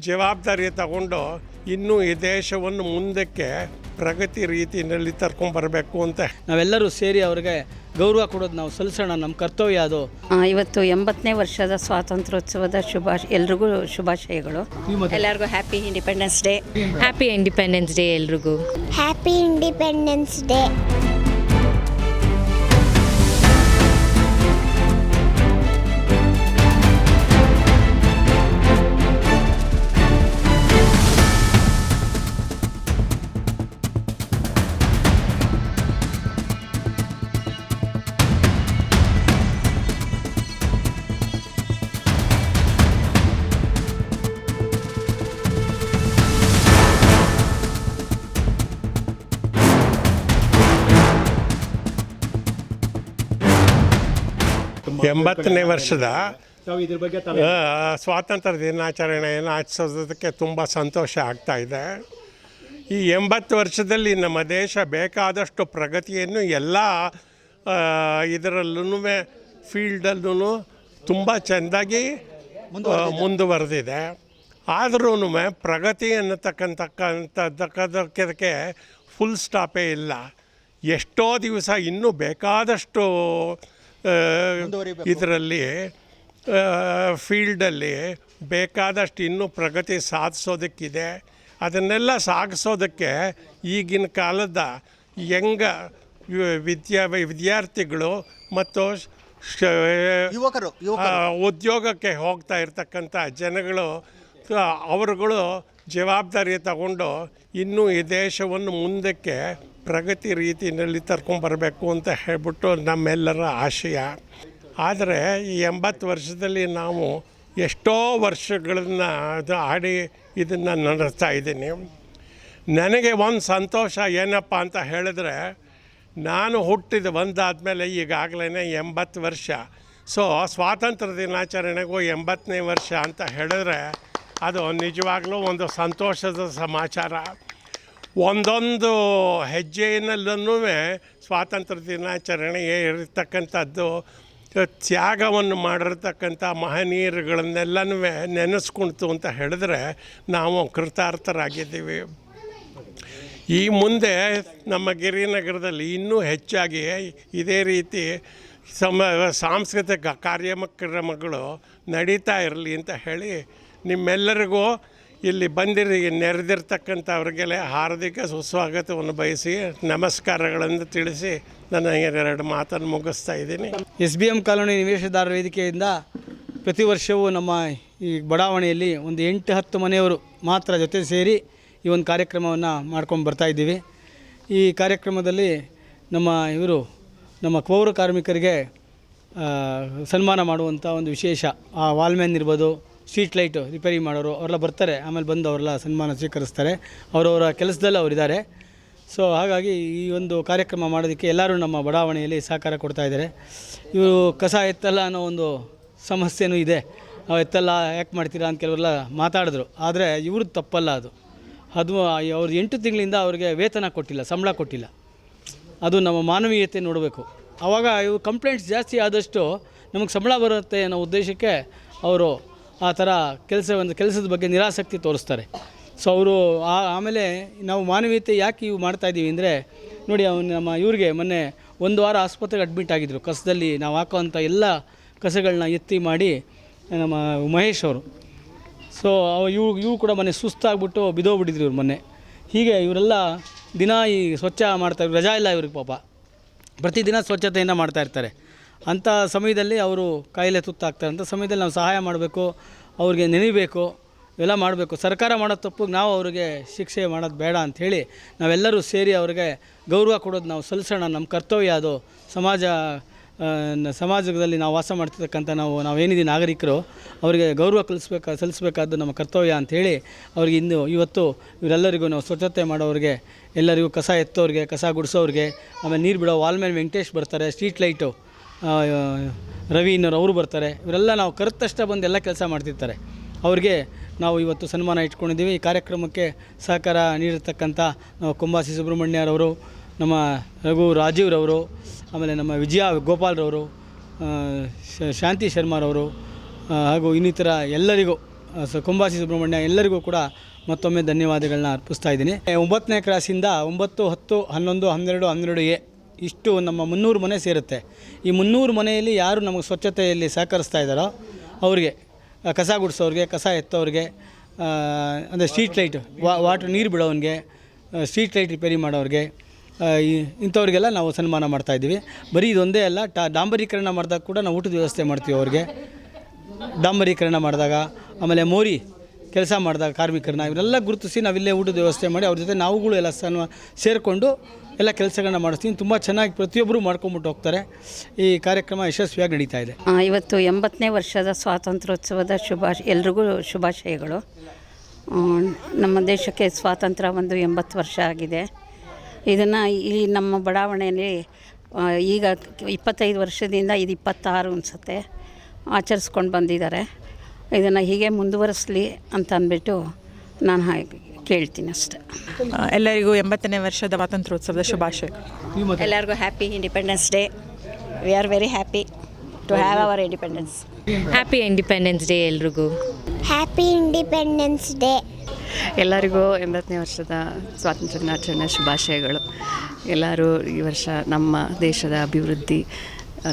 ಜವಾಬ್ದಾರಿ ತಗೊಂಡು ಇನ್ನೂ ಈ ದೇಶವನ್ನು ಮುಂದಕ್ಕೆ ಪ್ರಗತಿ ರೀತಿಯಲ್ಲಿ ತರ್ಕೊಂಡ್ಬರಬೇಕು ಅಂತ ನಾವೆಲ್ಲರೂ ಸೇರಿ ಅವ್ರಿಗೆ ಗೌರವ ಕೊಡೋದು ನಾವು ಸಲ್ಲಿಸೋಣ, ನಮ್ಮ ಕರ್ತವ್ಯ ಅದು. ಇವತ್ತು 80ನೇ ವರ್ಷದ ಸ್ವಾತಂತ್ರ್ಯೋತ್ಸವದ ಎಲ್ರಿಗೂ ಶುಭಾಶಯಗಳು. ಎಲ್ಲರಿಗೂ happy independence day. Happy independence day ಎಲ್ರಿಗೂ. Happy independence day. ಎಂಬತ್ತನೇ ವರ್ಷದ ಸ್ವಾತಂತ್ರ್ಯ ದಿನಾಚರಣೆಯನ್ನು ಆಚರಿಸೋದಕ್ಕೆ ತುಂಬ ಸಂತೋಷ ಆಗ್ತಾಯಿದೆ. ಈ 80 ವರ್ಷದಲ್ಲಿ ನಮ್ಮ ದೇಶ ಬೇಕಾದಷ್ಟು ಪ್ರಗತಿಯನ್ನು ಎಲ್ಲ ಇದರಲ್ಲೂ ಫೀಲ್ಡಲ್ಲೂ ತುಂಬ ಚೆಂದಾಗಿ ಮುಂದುವರೆದಿದೆ. ಆದ್ರೂ ಪ್ರಗತಿ ಅನ್ನತಕ್ಕಂಥದ್ದಕ್ಕೆ ಫುಲ್ ಸ್ಟಾಪೇ ಇಲ್ಲ. ಎಷ್ಟೋ ದಿವಸ ಇನ್ನೂ ಬೇಕಾದಷ್ಟು ಇದರಲ್ಲಿ ಫೀಲ್ಡಲ್ಲಿ ಬೇಕಾದಷ್ಟು ಇನ್ನೂ ಪ್ರಗತಿ ಸಾಧಿಸೋದಕ್ಕಿದೆ. ಅದನ್ನೆಲ್ಲ ಸಾಗಿಸೋದಕ್ಕೆ ಈಗಿನ ಕಾಲದ ಯಂಗ್ ವಿದ್ಯಾರ್ಥಿಗಳು ಮತ್ತು ಉದ್ಯೋಗಕ್ಕೆ ಹೋಗ್ತಾ ಇರ್ತಕ್ಕಂಥ ಜನಗಳು ಅವರುಗಳು ಜವಾಬ್ದಾರಿ ತಗೊಂಡು ಇನ್ನೂ ಈ ದೇಶವನ್ನು ಮುಂದಕ್ಕೆ ಪ್ರಗತಿ ರೀತಿಯಲ್ಲಿ ತರ್ಕೊಂಡ್ಬರಬೇಕು ಅಂತ ಹೇಳ್ಬಿಟ್ಟು ನಮ್ಮೆಲ್ಲರ ಆಶಯ. ಆದರೆ ಈ 80 ವರ್ಷದಲ್ಲಿ ನಾವು ಎಷ್ಟೋ ವರ್ಷಗಳನ್ನ ಆಡಿ ಇದನ್ನು ನಡೆಸ್ತಾ ಇದ್ದೀನಿ. ನನಗೆ ಒಂದು ಸಂತೋಷ ಏನಪ್ಪ ಅಂತ ಹೇಳಿದ್ರೆ, ನಾನು ಹುಟ್ಟಿದ ಒಂದಾದಮೇಲೆ ಈಗಾಗಲೇ 80 ವರ್ಷ. ಸೊ ಸ್ವಾತಂತ್ರ್ಯ ದಿನಾಚರಣೆಗೂ 80ನೇ ವರ್ಷ ಅಂತ ಹೇಳಿದ್ರೆ ಅದು ನಿಜವಾಗ್ಲೂ ಒಂದು ಸಂತೋಷದ ಸಮಾಚಾರ. ಒಂದೊಂದು ಹೆಜ್ಜೆಯಲ್ಲೂ ಸ್ವಾತಂತ್ರ್ಯ ದಿನಾಚರಣೆ ಇರತಕ್ಕಂಥದ್ದು ತ್ಯಾಗವನ್ನು ಮಾಡಿರ್ತಕ್ಕಂಥ ಮಹನೀಯರುಗಳನ್ನೆಲ್ಲನೂ ನೆನೆಸ್ಕೊಳ್ತು ಅಂತ ಹೇಳಿದ್ರೆ ನಾವು ಕೃತಾರ್ಥರಾಗಿದ್ದೀವಿ. ಈ ಮುಂದೆ ನಮ್ಮ ಗಿರಿನಗರದಲ್ಲಿ ಇನ್ನೂ ಹೆಚ್ಚಾಗಿ ಇದೇ ರೀತಿ ಸಾಂಸ್ಕೃತಿಕ ಕಾರ್ಯಕ್ರಮಗಳು ನಡೀತಾ ಇರಲಿ ಅಂತ ಹೇಳಿ ನಿಮ್ಮೆಲ್ಲರಿಗೂ ಇಲ್ಲಿ ನೆರೆದಿರ್ತಕ್ಕಂಥವ್ರಿಗೆಲ್ಲ ಹಾರ್ದಿಕ ಸುಸ್ವಾಗತವನ್ನು ಬಯಸಿ ನಮಸ್ಕಾರಗಳನ್ನು ತಿಳಿಸಿ ನನ್ನ 2 ಮಾತನ್ನು ಮುಗಿಸ್ತಾ ಇದ್ದೀನಿ. SBM ಕಾಲೋನಿ ನಿವೇಶದಾರರ ವೇದಿಕೆಯಿಂದ ಪ್ರತಿ ವರ್ಷವೂ ನಮ್ಮ ಈ ಬಡಾವಣೆಯಲ್ಲಿ ಒಂದು 8-10 ಮನೆಯವರು ಮಾತ್ರ ಜೊತೆ ಸೇರಿ ಈ ಒಂದು ಕಾರ್ಯಕ್ರಮವನ್ನು ಮಾಡ್ಕೊಂಡು ಬರ್ತಾಯಿದ್ದೀವಿ. ಈ ಕಾರ್ಯಕ್ರಮದಲ್ಲಿ ನಮ್ಮ ಪೌರ ಕಾರ್ಮಿಕರಿಗೆ ಸನ್ಮಾನ ಮಾಡುವಂಥ ಒಂದು ವಿಶೇಷ, ಆ ವಾಲ್ಮ್ಯಾನ್ ಇರ್ಬೋದು, ಸ್ಟ್ರೀಟ್ ಲೈಟ್ ರಿಪೇರಿ ಮಾಡೋರು ಅವರೆಲ್ಲ ಬರ್ತಾರೆ. ಆಮೇಲೆ ಬಂದು ಅವರೆಲ್ಲ ಸನ್ಮಾನ ಸ್ವೀಕರಿಸ್ತಾರೆ. ಅವರವರ ಕೆಲಸದಲ್ಲಿ ಅವರಿದ್ದಾರೆ. ಸೊ ಹಾಗಾಗಿ ಈ ಒಂದು ಕಾರ್ಯಕ್ರಮ ಮಾಡೋದಕ್ಕೆ ಎಲ್ಲರೂ ನಮ್ಮ ಬಡಾವಣೆಯಲ್ಲಿ ಸಹಕಾರ ಕೊಡ್ತಾಯಿದ್ದಾರೆ. ಇವರು ಕಸ ಎತ್ತಲ್ಲ ಅನ್ನೋ ಒಂದು ಸಮಸ್ಯೆನೂ ಇದೆ. ಎತ್ತಲ್ಲ ಯಾಕೆ ಮಾಡ್ತೀರಾ ಅಂತ ಕೆಲವರೆಲ್ಲ ಮಾತಾಡಿದ್ರು. ಆದರೆ ಇವ್ರದ್ದು ತಪ್ಪಲ್ಲ. ಅದು ಅವ್ರು 8 ತಿಂಗಳಿಂದ ಅವ್ರಿಗೆ ವೇತನ ಕೊಟ್ಟಿಲ್ಲ, ಸಂಬಳ ಕೊಟ್ಟಿಲ್ಲ. ಅದು ನಮ್ಮ ಮಾನವೀಯತೆ ನೋಡಬೇಕು. ಆವಾಗ ಇವು ಕಂಪ್ಲೇಂಟ್ಸ್ ಜಾಸ್ತಿ ಆದಷ್ಟು ನಮಗೆ ಸಂಬಳ ಬರುತ್ತೆ ಅನ್ನೋ ಉದ್ದೇಶಕ್ಕೆ ಅವರು ಆ ಥರ ಕೆಲಸದ ಬಗ್ಗೆ ನಿರಾಸಕ್ತಿ ತೋರಿಸ್ತಾರೆ. ಸೊ ಅವರು ಆಮೇಲೆ ನಾವು ಮಾನವೀಯತೆ ಯಾಕೆ ಇವು ಮಾಡ್ತಾಯಿದ್ದೀವಿ ಅಂದರೆ, ನೋಡಿ ನಮ್ಮ ಇವ್ರಿಗೆ ಮೊನ್ನೆ 1 ವಾರ ಆಸ್ಪತ್ರೆಗೆ ಅಡ್ಮಿಟ್ ಆಗಿದ್ದರು. ಕಸದಲ್ಲಿ ನಾವು ಹಾಕೋವಂಥ ಎಲ್ಲ ಕಸಗಳನ್ನ ಎತ್ತಿ ಮಾಡಿ ನಮ್ಮ ಮಹೇಶ್ ಅವರು. ಸೊ ಇವು ಕೂಡ ಮೊನ್ನೆ ಸುಸ್ತಾಗ್ಬಿಟ್ಟು ಬಿದ್ದೋಗ್ಬಿಟ್ಟಿದ್ರು ಇವ್ರು ಮೊನ್ನೆ. ಹೀಗೆ ಇವರೆಲ್ಲ ದಿನ ಈ ಸ್ವಚ್ಛ ಮಾಡ್ತಾರೆ. ರಜಾ ಇಲ್ಲ ಇವ್ರಿಗೆ ಪಾಪ, ಪ್ರತಿದಿನ ಸ್ವಚ್ಛತೆಯನ್ನು ಮಾಡ್ತಾಯಿರ್ತಾರೆ. ಅಂಥ ಸಮಯದಲ್ಲಿ ಅವರು ಕಾಯಿಲೆ ತುತ್ತಾಗ್ತಾರೆ. ಅಂಥ ಸಮಯದಲ್ಲಿ ನಾವು ಸಹಾಯ ಮಾಡಬೇಕು, ಅವ್ರಿಗೆ ನೆನೀಬೇಕು, ಇವೆಲ್ಲ ಮಾಡಬೇಕು. ಸರ್ಕಾರ ಮಾಡೋ ತಪ್ಪಿಗೆ ನಾವು ಅವ್ರಿಗೆ ಶಿಕ್ಷೆ ಮಾಡೋದು ಬೇಡ ಅಂಥೇಳಿ ನಾವೆಲ್ಲರೂ ಸೇರಿ ಅವ್ರಿಗೆ ಗೌರವ ಕೊಡೋದು ನಾವು ಸಲ್ಲಿಸೋಣ, ನಮ್ಮ ಕರ್ತವ್ಯ ಅದು. ಸಮಾಜದಲ್ಲಿ ನಾವು ವಾಸ ಮಾಡ್ತಿರ್ತಕ್ಕಂಥ ನಾವೇನಿದ್ದೀವಿ ನಾಗರಿಕರು, ಅವರಿಗೆ ಗೌರವ ಸಲ್ಲಿಸಬೇಕಾದ್ದು ನಮ್ಮ ಕರ್ತವ್ಯ ಅಂಥೇಳಿ ಅವ್ರಿಗೆ ಇವತ್ತು ಇವರೆಲ್ಲರಿಗೂ ನಾವು ಸ್ವಚ್ಛತೆ ಮಾಡೋರಿಗೆ, ಎಲ್ಲರಿಗೂ ಕಸ ಎತ್ತೋರಿಗೆ, ಕಸ ಗುಡಿಸೋರಿಗೆ, ಆಮೇಲೆ ನೀರು ಬಿಡೋ ವಾಲ್ಮ್ಯಾನ್ ವೆಂಕಟೇಶ್ ಬರ್ತಾರೆ, ಸ್ಟ್ರೀಟ್ ಲೈಟು ರವಿ ಇನ್ನೋರು ಅವರು ಬರ್ತಾರೆ. ಇವರೆಲ್ಲ ನಾವು ಕರೆತಷ್ಟ ಬಂದು ಎಲ್ಲ ಕೆಲಸ ಮಾಡ್ತಿರ್ತಾರೆ. ಅವ್ರಿಗೆ ನಾವು ಇವತ್ತು ಸನ್ಮಾನ ಇಟ್ಕೊಂಡಿದ್ದೀವಿ. ಈ ಕಾರ್ಯಕ್ರಮಕ್ಕೆ ಸಹಕಾರ ನೀಡಿರ್ತಕ್ಕಂಥ ನಾವು ಕೊಂಬಾಸಿ ಸುಬ್ರಹ್ಮಣ್ಯರವರು, ನಮ್ಮ ರಘು ರಾಜೀವ್ರವರು, ಆಮೇಲೆ ನಮ್ಮ ವಿಜಯ ಗೋಪಾಲ್ರವರು, ಶಾಂತಿ ಶರ್ಮಾರವರು ಹಾಗೂ ಇನ್ನಿತರ ಎಲ್ಲರಿಗೂ ಕುಂಬಾಸಿ ಸುಬ್ರಹ್ಮಣ್ಯ ಎಲ್ಲರಿಗೂ ಕೂಡ ಮತ್ತೊಮ್ಮೆ ಧನ್ಯವಾದಗಳನ್ನ ಅರ್ಪಿಸ್ತಾ ಇದ್ದೀನಿ. 9ನೇ ಕ್ರಾಸಿಂದ 9, 10, 11, 12, 12A ಇಷ್ಟು ನಮ್ಮ 300 ಮನೆ ಸೇರುತ್ತೆ. ಈ 300 ಮನೆಯಲ್ಲಿ ಯಾರು ನಮಗೆ ಸ್ವಚ್ಛತೆಯಲ್ಲಿ ಸಹಕರಿಸ್ತಾ ಇದ್ದಾರೋ ಅವ್ರಿಗೆ, ಕಸ ಗುಡಿಸೋರಿಗೆ, ಕಸ ಎತ್ತೋರಿಗೆ, ಅಂದರೆ ಸ್ಟ್ರೀಟ್ ಲೈಟ್ ವಾಟ್ರ್ ನೀರು ಬಿಡೋನಿಗೆ, ಸ್ಟ್ರೀಟ್ ಲೈಟ್ ರಿಪೇರಿ ಮಾಡೋರಿಗೆ, ಇಂಥವ್ರಿಗೆಲ್ಲ ನಾವು ಸನ್ಮಾನ ಮಾಡ್ತಾಯಿದ್ದೀವಿ. ಬರೀ ಇದೊಂದೇ ಅಲ್ಲ, ಡಾಂಬರೀಕರಣ ಮಾಡಿದಾಗ ಕೂಡ ನಾವು ಊಟದ ವ್ಯವಸ್ಥೆ ಮಾಡ್ತೀವಿ ಅವ್ರಿಗೆ. ಡಾಂಬರೀಕರಣ ಮಾಡಿದಾಗ, ಆಮೇಲೆ ಮೋರಿ ಕೆಲಸ ಮಾಡಿದಾಗ ಕಾರ್ಮಿಕರನ್ನ ಇವರೆಲ್ಲ ಗುರುತಿಸಿ ನಾವಿಲ್ಲೇ ಊಟದ ವ್ಯವಸ್ಥೆ ಮಾಡಿ ಅವ್ರ ಜೊತೆ ನಾವುಗಳು ಎಲ್ಲ ಸೇರಿಕೊಂಡು ಎಲ್ಲ ಕೆಲಸಗಳನ್ನ ಮಾಡಿಸ್ತೀವಿ. ತುಂಬ ಚೆನ್ನಾಗಿ ಪ್ರತಿಯೊಬ್ಬರು ಮಾಡ್ಕೊಂಬಿಟ್ಟು ಹೋಗ್ತಾರೆ. ಈ ಕಾರ್ಯಕ್ರಮ ಯಶಸ್ವಿಯಾಗಿ ನಡೀತಾ ಇದೆ. ಇವತ್ತು 80ನೇ ವರ್ಷದ ಸ್ವಾತಂತ್ರ್ಯೋತ್ಸವದ ಎಲ್ರಿಗೂ ಶುಭಾಶಯಗಳು. ನಮ್ಮ ದೇಶಕ್ಕೆ ಸ್ವಾತಂತ್ರ್ಯ ಒಂದು 80 ವರ್ಷ ಆಗಿದೆ. ಇದನ್ನು ಈ ನಮ್ಮ ಬಡಾವಣೆಯಲ್ಲಿ ಈಗ 25 ವರ್ಷದಿಂದ ಇದು 26 ಅನಿಸುತ್ತೆ ಆಚರಿಸ್ಕೊಂಡು ಬಂದಿದ್ದಾರೆ. ಇದನ್ನು ಹೀಗೆ ಮುಂದುವರಿಸಲಿ ಅಂತ ಅಂದ್ಬಿಟ್ಟು ನಾನು ಕೇಳ್ತೀನಿ ಅಷ್ಟೆ. ಎಲ್ಲರಿಗೂ 80ನೇ ವರ್ಷದ ಸ್ವಾತಂತ್ರ್ಯೋತ್ಸವದ ಶುಭಾಶಯ. ಎಲ್ಲರಿಗೂ happy independence day. We are very happy to have our independence. Happy independence day ಎಲ್ರಿಗೂ. Happy independence day. ಎಲ್ಲರಿಗೂ 80ನೇ ವರ್ಷದ ಸ್ವಾತಂತ್ರ್ಯ ದಿನಾಚರಣೆ ಶುಭಾಶಯಗಳು. ಎಲ್ಲರೂ ಈ ವರ್ಷ ನಮ್ಮ ದೇಶದ ಅಭಿವೃದ್ಧಿ,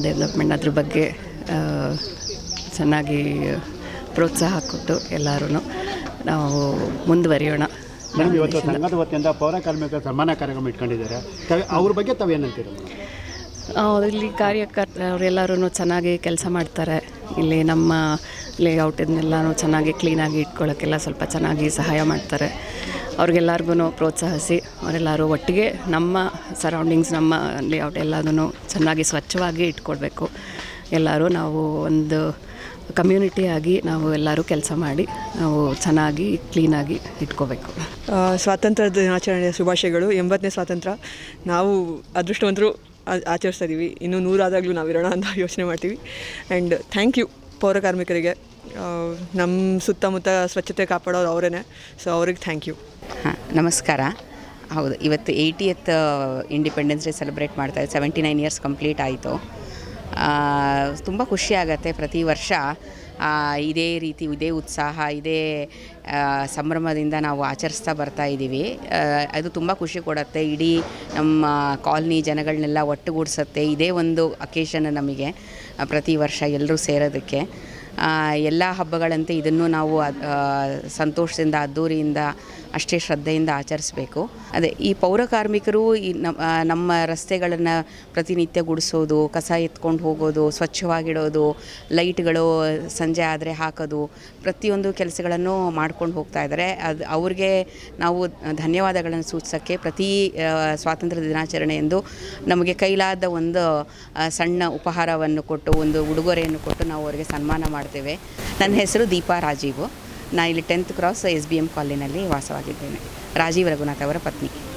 ಡೆವಲಪ್ಮೆಂಟ್ ಅದ್ರ ಬಗ್ಗೆ ಚೆನ್ನಾಗಿ ಪ್ರೋತ್ಸಾಹ ಕೊಟ್ಟು ಎಲ್ಲರೂ ನಾವು ಮುಂದುವರಿಯೋಣ. ಇವತ್ತು ಸಂಘದ ವತಿಯಿಂದ ಪೌರ ಕಾರ್ಮಿಕರ ಸನ್ಮಾನ ಕಾರ್ಯಕ್ರಮ ಇಟ್ಕೊಂಡಿದ್ದಾರೆ. ಅವ್ರ ಬಗ್ಗೆ ತಾವೇನಂತೀರ? ಇಲ್ಲಿ ಅವರೆಲ್ಲರೂ ಚೆನ್ನಾಗಿ ಕೆಲಸ ಮಾಡ್ತಾರೆ. ಇಲ್ಲಿ ನಮ್ಮ ಲೇಔಟನ್ನೆಲ್ಲನೂ ಚೆನ್ನಾಗಿ ಕ್ಲೀನಾಗಿ ಇಟ್ಕೊಳ್ಳೋಕ್ಕೆಲ್ಲ ಸ್ವಲ್ಪ ಚೆನ್ನಾಗಿ ಸಹಾಯ ಮಾಡ್ತಾರೆ. ಅವ್ರಿಗೆಲ್ಲರಿಗೂ ಪ್ರೋತ್ಸಾಹಿಸಿ ಅವರೆಲ್ಲರೂ ಒಟ್ಟಿಗೆ ನಮ್ಮ ಸರೌಂಡಿಂಗ್ಸ್, ನಮ್ಮ ಲೇಔಟ್ ಎಲ್ಲದೂ ಚೆನ್ನಾಗಿ ಸ್ವಚ್ಛವಾಗಿ ಇಟ್ಕೊಳ್ಬೇಕು. ಎಲ್ಲರೂ ನಾವು ಒಂದು ಕಮ್ಯುನಿಟಿಯಾಗಿ ನಾವು ಎಲ್ಲರೂ ಕೆಲಸ ಮಾಡಿ ನಾವು ಚೆನ್ನಾಗಿ ಕ್ಲೀನಾಗಿ ಇಟ್ಕೋಬೇಕು. ಸ್ವಾತಂತ್ರ್ಯ ದಿನಾಚರಣೆಯ ಶುಭಾಶಯಗಳು. 80ನೇ ಸ್ವಾತಂತ್ರ್ಯ ನಾವು ಅದೃಷ್ಟವಂತರು ಆಚರಿಸ್ತಾ ಇದ್ದೀವಿ. ಇನ್ನೂ 100 ಆದಾಗಲೂ ನಾವಿರೋಣ ಅಂತ ಯೋಚನೆ ಮಾಡ್ತೀವಿ. ಆ್ಯಂಡ್ ಥ್ಯಾಂಕ್ ಯು ಪೌರ ಕಾರ್ಮಿಕರಿಗೆ. ನಮ್ಮ ಸುತ್ತಮುತ್ತ ಸ್ವಚ್ಛತೆ ಕಾಪಾಡೋರು ಅವರೇ. ಸೊ ಅವ್ರಿಗೆ ಥ್ಯಾಂಕ್ ಯು. ನಮಸ್ಕಾರ. ಹೌದು, ಇವತ್ತು 80th ಇಂಡಿಪೆಂಡೆನ್ಸ್ ಡೇ ಸೆಲೆಬ್ರೇಟ್ ಮಾಡ್ತಾಯಿದ್ದೆ. 79 ಇಯರ್ಸ್ ಕಂಪ್ಲೀಟ್ ಆಯಿತು. ತುಂಬ ಖುಷಿ ಆಗುತ್ತೆ. ಪ್ರತಿ ವರ್ಷ ಇದೇ ರೀತಿ, ಇದೇ ಉತ್ಸಾಹ, ಇದೇ ಸಂಭ್ರಮದಿಂದ ನಾವು ಆಚರಿಸ್ತಾ ಬರ್ತಾಯಿದ್ದೀವಿ. ಅದು ತುಂಬ ಖುಷಿ ಕೊಡುತ್ತೆ. ಇಡೀ ನಮ್ಮ ಕಾಲನಿ ಜನಗಳನ್ನೆಲ್ಲ ಒಟ್ಟುಗೂಡಿಸುತ್ತೆ. ಇದೇ ಒಂದು ಅಕೇಶನ್ ನಮಗೆ ಪ್ರತಿ ವರ್ಷ ಎಲ್ಲರೂ ಸೇರೋದಕ್ಕೆ. ಎಲ್ಲ ಹಬ್ಬಗಳಂತೆ ಇದನ್ನು ನಾವು ಸಂತೋಷದಿಂದ, ಅದ್ದೂರಿಯಿಂದ, ಅಷ್ಟೇ ಶ್ರದ್ಧೆಯಿಂದ ಆಚರಿಸಬೇಕು. ಅದೇ ಈ ಪೌರ ಕಾರ್ಮಿಕರು ಈ ನಮ್ಮ ರಸ್ತೆಗಳನ್ನು ಪ್ರತಿನಿತ್ಯ ಗುಡಿಸೋದು, ಕಸ ಎತ್ಕೊಂಡು ಹೋಗೋದು, ಸ್ವಚ್ಛವಾಗಿಡೋದು, ಲೈಟ್ಗಳು ಸಂಜೆ ಆದರೆ ಹಾಕೋದು, ಪ್ರತಿಯೊಂದು ಕೆಲಸಗಳನ್ನು ಮಾಡ್ಕೊಂಡು ಹೋಗ್ತಾ ಇದ್ದಾರೆ. ಅವ್ರಿಗೆ ನಾವು ಧನ್ಯವಾದಗಳನ್ನು ಸೂಚಿಸೋಕ್ಕೆ ಪ್ರತಿ ಸ್ವಾತಂತ್ರ್ಯ ದಿನಾಚರಣೆ ಎಂದು ನಮಗೆ ಕೈಲಾದ ಒಂದು ಸಣ್ಣ ಉಪಹಾರವನ್ನು ಕೊಟ್ಟು, ಒಂದು ಉಡುಗೊರೆಯನ್ನು ಕೊಟ್ಟು ನಾವು ಅವರಿಗೆ ಸನ್ಮಾನ ಮಾಡ್ತೇವೆ. ನನ್ನ ಹೆಸರು ದೀಪಾ ರಾಜೀವ್. ನಾನು ಇಲ್ಲಿ 10th ಕ್ರಾಸ್ SBM ಕಾಲೋನಿನಲ್ಲಿ ವಾಸವಾಗಿದ್ದೇನೆ. ರಾಜೀವ್ ರಘುನಾಥ್ ಅವರ ಪತ್ನಿ.